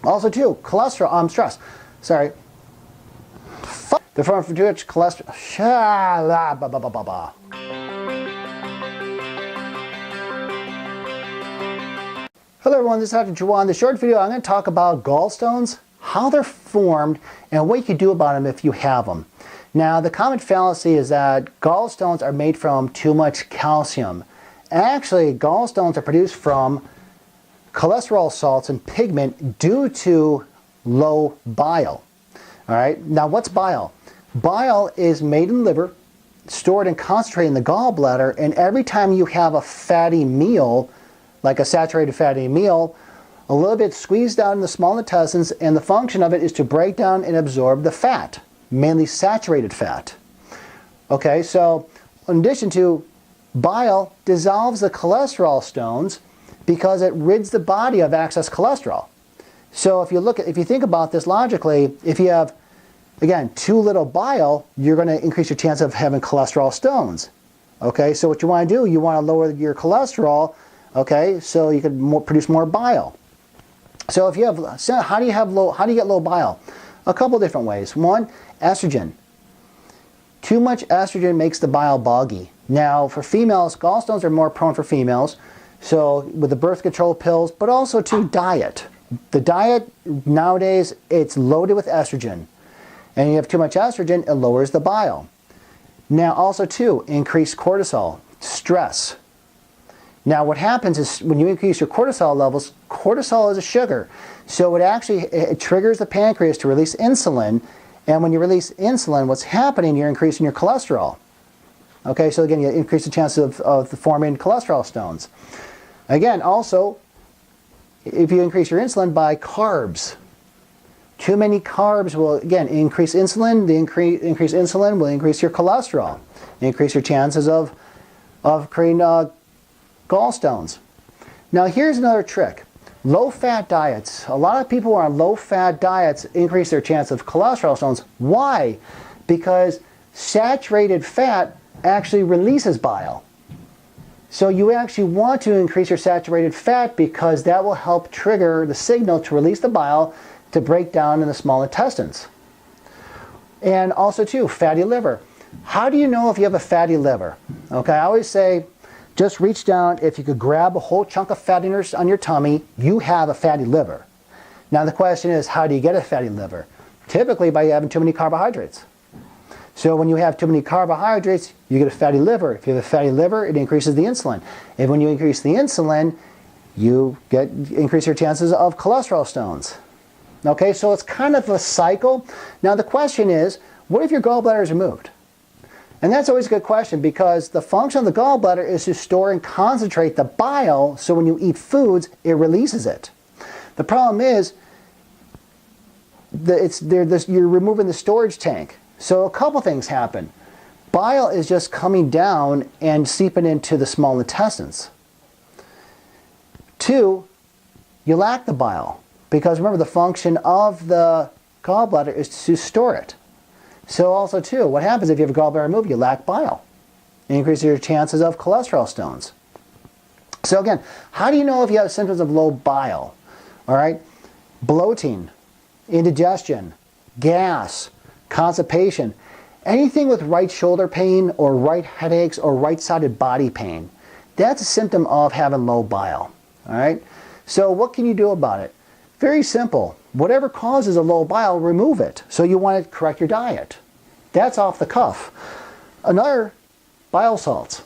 Also too, cholesterol, stress. Sorry. The form for too much cholesterol. Hello everyone, this is Dr. Jawad. In this short video, I'm going to talk about gallstones, how they're formed, and what you can do about them if you have them. Now, the common fallacy is that gallstones are made from too much calcium. Actually, gallstones are produced from cholesterol salts and pigment due to low bile. All right, now what's bile? Bile is made in the liver, stored and concentrated in the gallbladder, and every time you have a fatty meal, like a saturated fatty meal, a little bit squeezed out in the small intestines, and the function of it is to break down and absorb the fat, mainly saturated fat. Okay, so in addition to, bile dissolves the cholesterol stones because it rids the body of excess cholesterol. So if you think about this logically, if you have, again, too little bile, you're going to increase your chance of having cholesterol stones. Okay, so what you want to do, you want to lower your cholesterol, okay, so you can produce more bile. So if you have, how do you get low bile? A couple different ways. One, estrogen. Too much estrogen makes the bile boggy. Now, for females, gallstones are more prone for females, so with the birth control pills, but also to diet. The diet nowadays, it's loaded with estrogen. And you have too much estrogen, it lowers the bile. Now, also too, increased cortisol, stress. Now, what happens is when you increase your cortisol levels, cortisol is a sugar. So it triggers the pancreas to release insulin. And when you release insulin, what's happening, you're increasing your cholesterol. Okay, so again, you increase the chances of forming cholesterol stones. Again, also, if you increase your insulin by carbs, too many carbs will, again, increase insulin. The increased insulin will increase your cholesterol, increase your chances of creating gallstones. Now, here's another trick. Low-fat diets. A lot of people who are on low-fat diets increase their chance of cholesterol stones. Why? Because saturated fat actually releases bile. So you actually want to increase your saturated fat because that will help trigger the signal to release the bile to break down in the small intestines. And also too, fatty liver. How do you know if you have a fatty liver? Okay, I always say, just reach down. If you could grab a whole chunk of fat on your tummy, you have a fatty liver. Now the question is, how do you get a fatty liver? Typically by having too many carbohydrates. So when you have too many carbohydrates, you get a fatty liver. If you have a fatty liver, it increases the insulin. And when you increase the insulin, you increase your chances of cholesterol stones. Okay, so it's kind of a cycle. Now the question is, what if your gallbladder is removed? And that's always a good question because the function of the gallbladder is to store and concentrate the bile so when you eat foods, it releases it. The problem is you're removing the storage tank. So a couple things happen. Bile is just coming down and seeping into the small intestines. Two, you lack the bile because remember the function of the gallbladder is to store it. So also too, what happens if you have a gallbladder removed? You lack bile. It increases your chances of cholesterol stones. So again, how do you know if you have symptoms of low bile? All right, bloating, indigestion, gas, constipation, anything with right shoulder pain or right headaches or right-sided body pain, that's a symptom of having low bile. All right, so what can you do about it? Very simple. Whatever causes a low bile, remove it. So you want to correct your diet. That's off the cuff. Another, bile salts.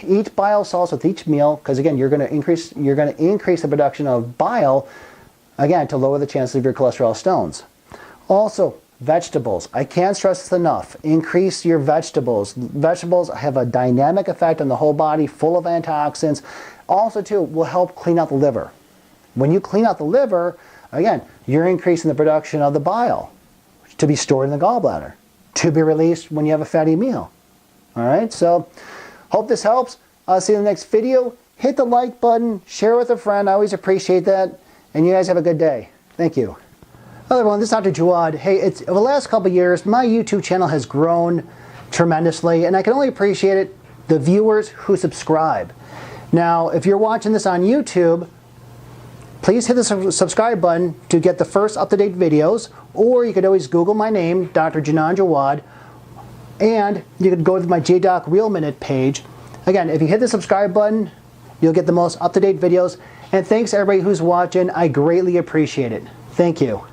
Eat bile salts with each meal because again, you're going to increase the production of bile, again, to lower the chances of your cholesterol stones. Also, vegetables. I can't stress this enough. Increase your vegetables. Vegetables have a dynamic effect on the whole body, full of antioxidants. Also, too, will help clean out the liver. When you clean out the liver, again, you're increasing the production of the bile to be stored in the gallbladder, to be released when you have a fatty meal. All right, so hope this helps. I'll see you in the next video. Hit the like button, share with a friend. I always appreciate that. And you guys have a good day. Thank you. Hello everyone, this is Dr. Jawad. Hey, over the last couple of years, my YouTube channel has grown tremendously, and I can only appreciate it, the viewers who subscribe. Now, if you're watching this on YouTube, Please hit the subscribe button to get the first up-to-date videos, or you could always Google my name, Dr. Jinan Jawad, and you could go to my JDoc Real Minute page. Again, if you hit the subscribe button, you'll get the most up-to-date videos. And thanks everybody who's watching. I greatly appreciate it. Thank you.